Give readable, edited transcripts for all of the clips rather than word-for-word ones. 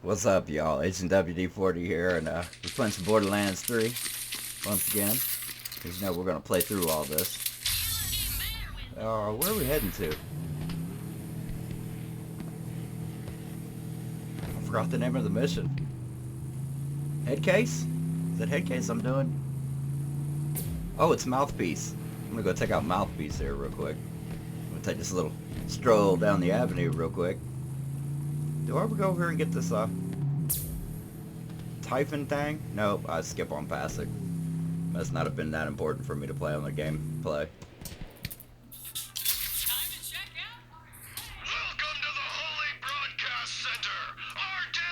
What's up, y'all? Agent WD-40 here, and we're playing some Borderlands 3 once again. Because, we're going to play through all this. Where are we heading to? I forgot the name of the mission. Headcase? Is that Headcase I'm doing? Oh, it's Mouthpiece. I'm going to go check out Mouthpiece here real quick. I'm going to take this little stroll down the avenue real quick. Do I ever go over here and get this, Typhon thing? Nope, I skip on past it. Must not have been that important for me to play on the gameplay.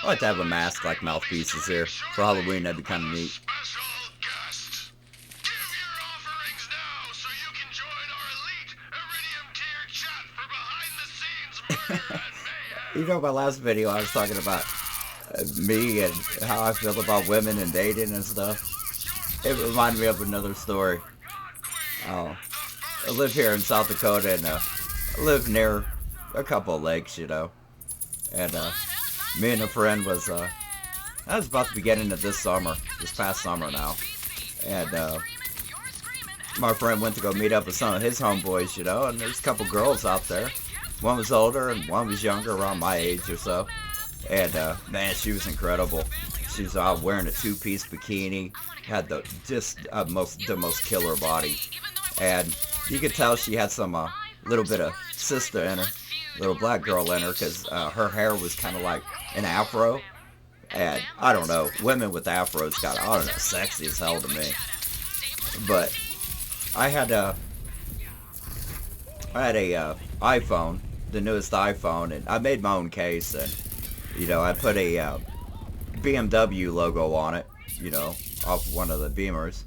I like to have a mask like Mouthpieces here. For Halloween, that'd be kind of neat. You know, my last video, I was talking about me and how I feel about women and dating and stuff. It reminded me of another story. Oh, I live here in South Dakota, and I live near a couple of lakes, And me and a friend I was about to be getting it this past summer now. And my friend went to go meet up with some of his homeboys, and there's a couple girls out there. One was older and one was younger, around my age or so. And man, she was incredible. She was out wearing a two-piece bikini, had the most killer body, and you could tell she had some little bit of sister in her, little black girl in her, because her hair was kind of like an afro. And I don't know, women with afros got, I don't know, sexy as hell to me. But I had a iPhone, the newest iPhone, and I made my own case, and I put a BMW logo on it, off one of the Beamers,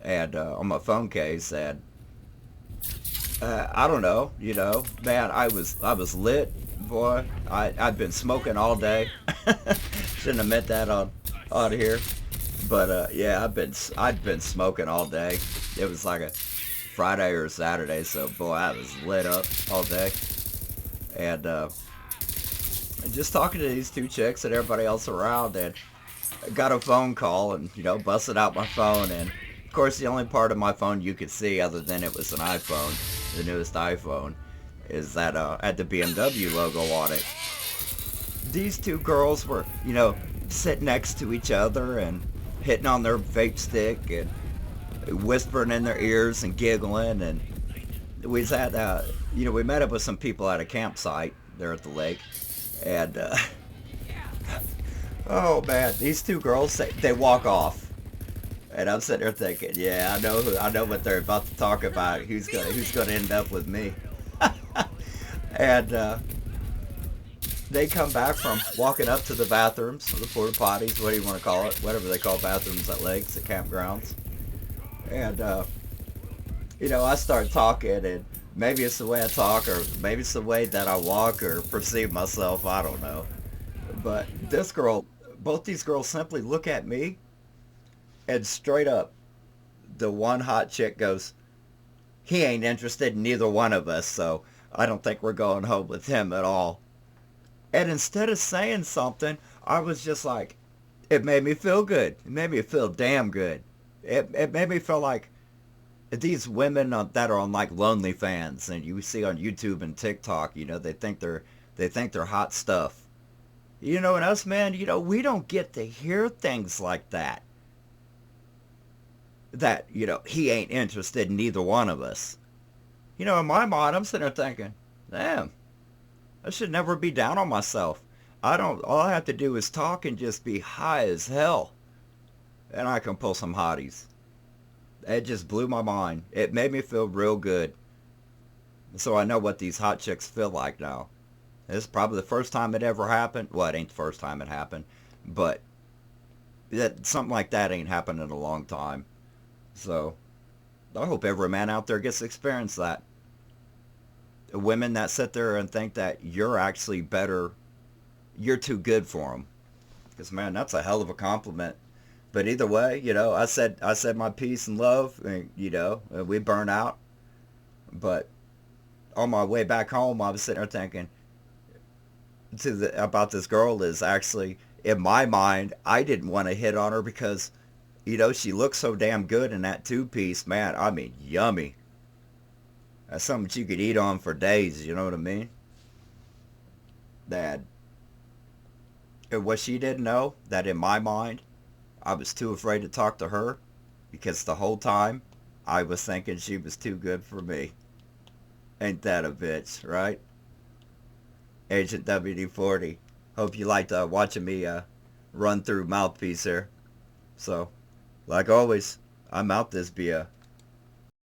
and on my phone case, and I don't know, man, I was lit, boy. I'd been smoking all day. Shouldn't have meant that on here, but yeah, I'd been smoking all day. It was like a Friday or Saturday, so boy, I was lit up all day, and just talking to these two chicks and everybody else around, and I got a phone call, and busted out my phone, and of course the only part of my phone you could see, other than it was an iPhone, the newest iPhone, is that had the BMW logo on it. These two girls were, sitting next to each other and hitting on their vape stick and whispering in their ears and giggling, and we was at, we met up with some people at a campsite there at the lake, and oh man, these two girls, they walk off, and I'm sitting there thinking, yeah, I know what they're about to talk about. Who's gonna end up with me? And they come back from walking up to the bathrooms, or the porta potties, what do you want to call it, whatever they call bathrooms at lakes, at campgrounds. And I start talking, and maybe it's the way I talk, or maybe it's the way that I walk or perceive myself, I don't know. But both these girls simply look at me, and straight up, the one hot chick goes, he ain't interested in neither one of us, so I don't think we're going home with him at all. And instead of saying something, I was just like, it made me feel good. It made me feel damn good. It made me feel like these women that are on like Lonely Fans, and you see on YouTube and TikTok, they think they're hot stuff. And us, man, we don't get to hear things like that. That, he ain't interested in neither one of us. In my mind, I'm sitting there thinking, damn, I should never be down on myself. All I have to do is talk and just be high as hell, and I can pull some hotties. It just blew my mind. It made me feel real good. So I know what these hot chicks feel like now. This is probably the first time it ever happened. Well, it ain't the first time it happened, but something like that ain't happened in a long time. So I hope every man out there gets to experience that. Women that sit there and think that you're actually better, you're too good for them. Because man, that's a hell of a compliment. But either way, I said my peace and love, and, we burn out. But on my way back home, I was sitting there thinking, about this girl is actually, in my mind, I didn't want to hit on her because, you know, she looks so damn good in that two-piece, man. I mean, yummy. That's something you could eat on for days, you know what I mean? That, and what she didn't know, that in my mind, I was too afraid to talk to her because the whole time I was thinking she was too good for me. Ain't that a bitch, right? Agent WD-40. Hope you liked watching me run through Mouthpiece here. So, like always, I'm out this beer.